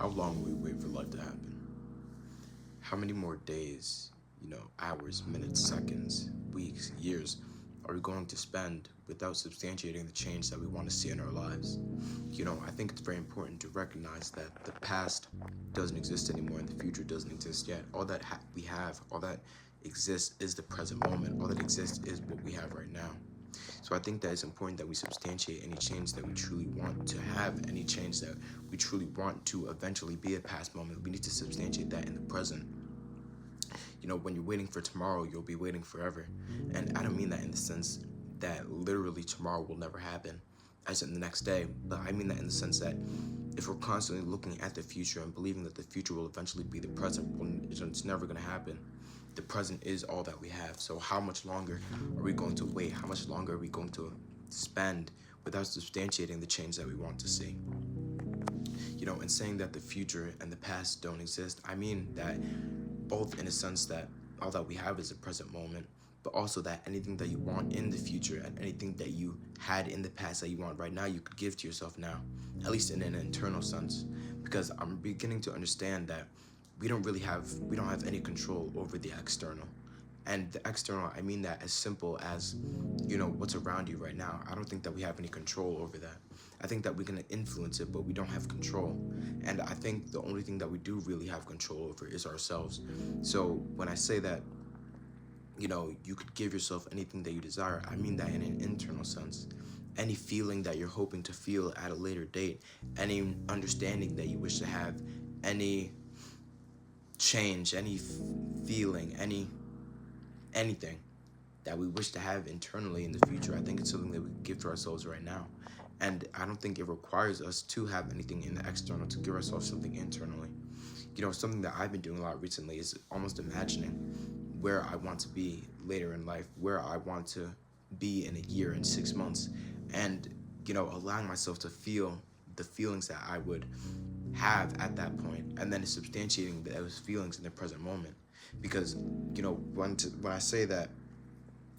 How long will we wait for life to happen? How many more days, hours, minutes, seconds, weeks, years are we going to spend without substantiating the change that we want to see in our lives? I think it's very important to recognize that the past doesn't exist anymore and the future doesn't exist yet. All that we have, all that exists is the present moment. All that exists is what we have right now. So I think that it's important that we substantiate any change that we truly want to have, any change that we truly want to eventually be a past moment. We need to substantiate that in the present. When you're waiting for tomorrow, you'll be waiting forever. And I don't mean that in the sense that literally tomorrow will never happen, as in the next day, but I mean that in the sense that if we're constantly looking at the future and believing that the future will eventually be the present, well, it's never going to happen. The present is all that we have. So how much longer are we going to wait? How much longer are we going to spend without substantiating the change that we want to see? And saying that the future and the past don't exist, I mean that both in a sense that all that we have is the present moment, but also that anything that you want in the future and anything that you had in the past that you want right now, you could give to yourself now, at least in an internal sense. Because I'm beginning to understand that we don't have any control over the external. And the external, I mean that as simple as, what's around you right now. I don't think that we have any control over that. I think that we can influence it, but we don't have control. And I think the only thing that we do really have control over is ourselves. So when I say that, you could give yourself anything that you desire, I mean that in an internal sense. Any feeling that you're hoping to feel at a later date, any understanding that you wish to have, any change, any feeling, anything that we wish to have internally in the future, I think it's something that we give to ourselves right now. And I don't think it requires us to have anything in the external to give ourselves something internally. Something that I've been doing a lot recently is almost imagining where I want to be later in life, where I want to be in a year, in 6 months, and, allowing myself to feel the feelings that I would have at that point, and then substantiating those feelings in the present moment. Because, when I say that,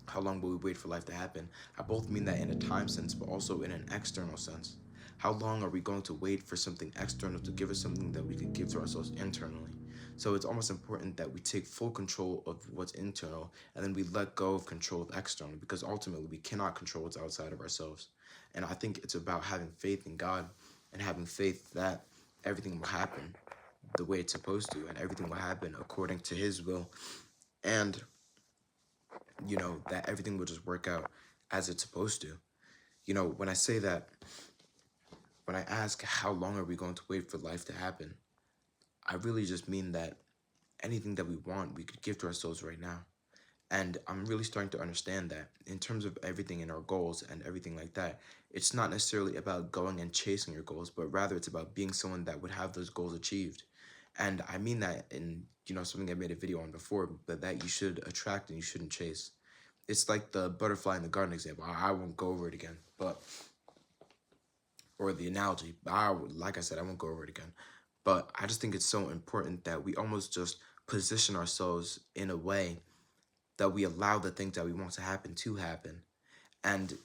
how long will we wait for life to happen? I both mean that in a time sense, but also in an external sense. How long are we going to wait for something external to give us something that we could give to ourselves internally? So it's almost important that we take full control of what's internal and then we let go of control of external, because ultimately we cannot control what's outside of ourselves. And I think it's about having faith in God and having faith that everything will happen the way it's supposed to and everything will happen according to His will. And that everything will just work out as it's supposed to. When I say that, when I ask how long are we going to wait for life to happen, I really just mean that anything that we want, we could give to ourselves right now. And I'm really starting to understand that in terms of everything in our goals and everything like that, it's not necessarily about going and chasing your goals, but rather it's about being someone that would have those goals achieved. And I mean that in, something I made a video on before, but that you should attract and you shouldn't chase. It's like the butterfly in the garden example. I won't go over it again, but or the analogy. Like I said, I won't go over it again. But I just think it's so important that we almost just position ourselves in a way that we allow the things that we want to happen. And,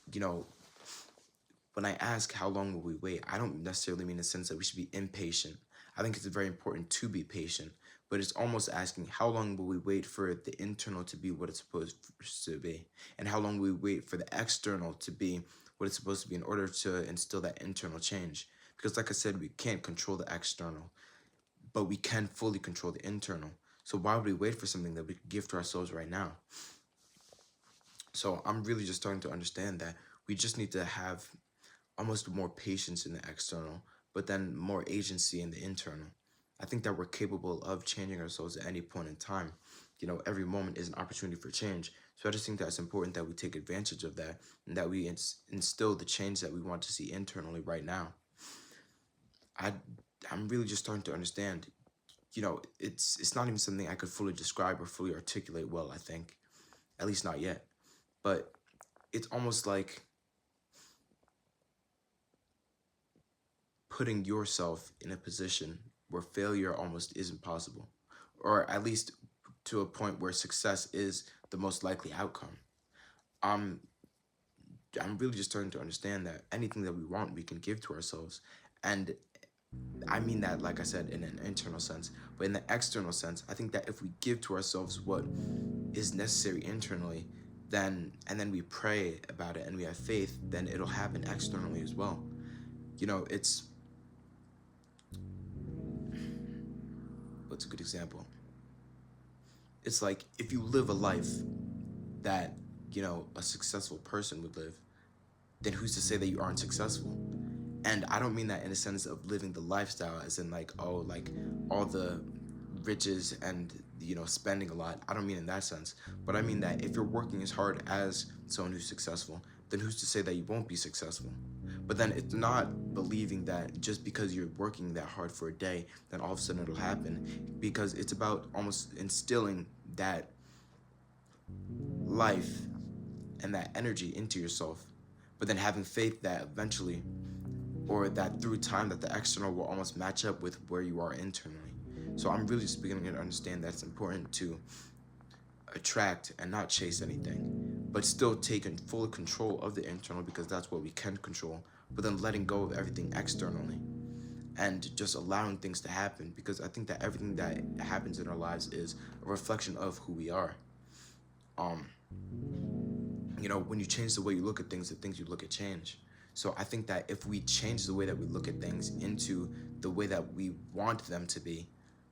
when I ask how long will we wait, I don't necessarily mean in the sense that we should be impatient. I think it's very important to be patient, but it's almost asking how long will we wait for the internal to be what it's supposed to be, and how long will we wait for the external to be what it's supposed to be in order to instill that internal change. Because like I said, we can't control the external, but we can fully control the internal. So why would we wait for something that we could give to ourselves right now? So I'm really just starting to understand that we just need to have almost more patience in the external, but then more agency in the internal. I think that we're capable of changing ourselves at any point in time. Every moment is an opportunity for change. So I just think that it's important that we take advantage of that and that we instill the change that we want to see internally right now. I, I'm really just starting to understand. It's not even something I could fully describe or fully articulate well, I think. At least not yet. But it's almost like putting yourself in a position where failure almost isn't possible, or at least to a point where success is the most likely outcome. I'm I'm really just starting to understand that anything that we want, we can give to ourselves, and I mean that, like I said, in an internal sense. But in the external sense, I think that if we give to ourselves what is necessary internally, then we pray about it and we have faith, then it'll happen externally as well. It's what's a good example? It's like if you live a life that, a successful person would live, then who's to say that you aren't successful? And I don't mean that in a sense of living the lifestyle as in like, oh, like all the riches and, spending a lot. I don't mean in that sense. But I mean that if you're working as hard as someone who's successful, then who's to say that you won't be successful? But then it's not believing that just because you're working that hard for a day, then all of a sudden it'll happen. Because it's about almost instilling that life and that energy into yourself, but then having faith that eventually, or that through time, that the external will almost match up with where you are internally. So I'm really just beginning to understand that it's important to attract and not chase anything, but still taking full control of the internal, because that's what we can control, but then letting go of everything externally and just allowing things to happen, because I think that everything that happens in our lives is a reflection of who we are. When you change the way you look at things, the things you look at change. So I think that if we change the way that we look at things into the way that we want them to be,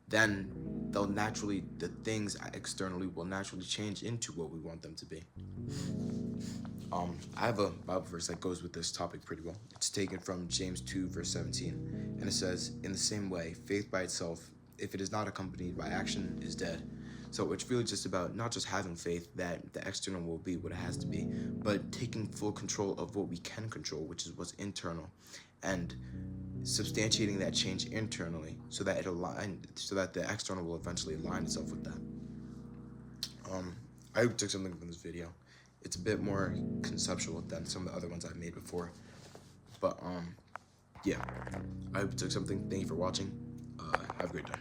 then the things externally will naturally change into what we want them to be. I have a Bible verse that goes with this topic pretty well. It's taken from James 2, verse 17, and it says, "In the same way, faith by itself, if it is not accompanied by action, is dead." So it's really just about not just having faith that the external will be what it has to be, but taking full control of what we can control, which is what's internal, and substantiating that change internally so that the external will eventually align itself with that. I hope you took something from this video. It's a bit more conceptual than some of the other ones I've made before. But yeah, I hope you took something. Thank you for watching. Have a great day.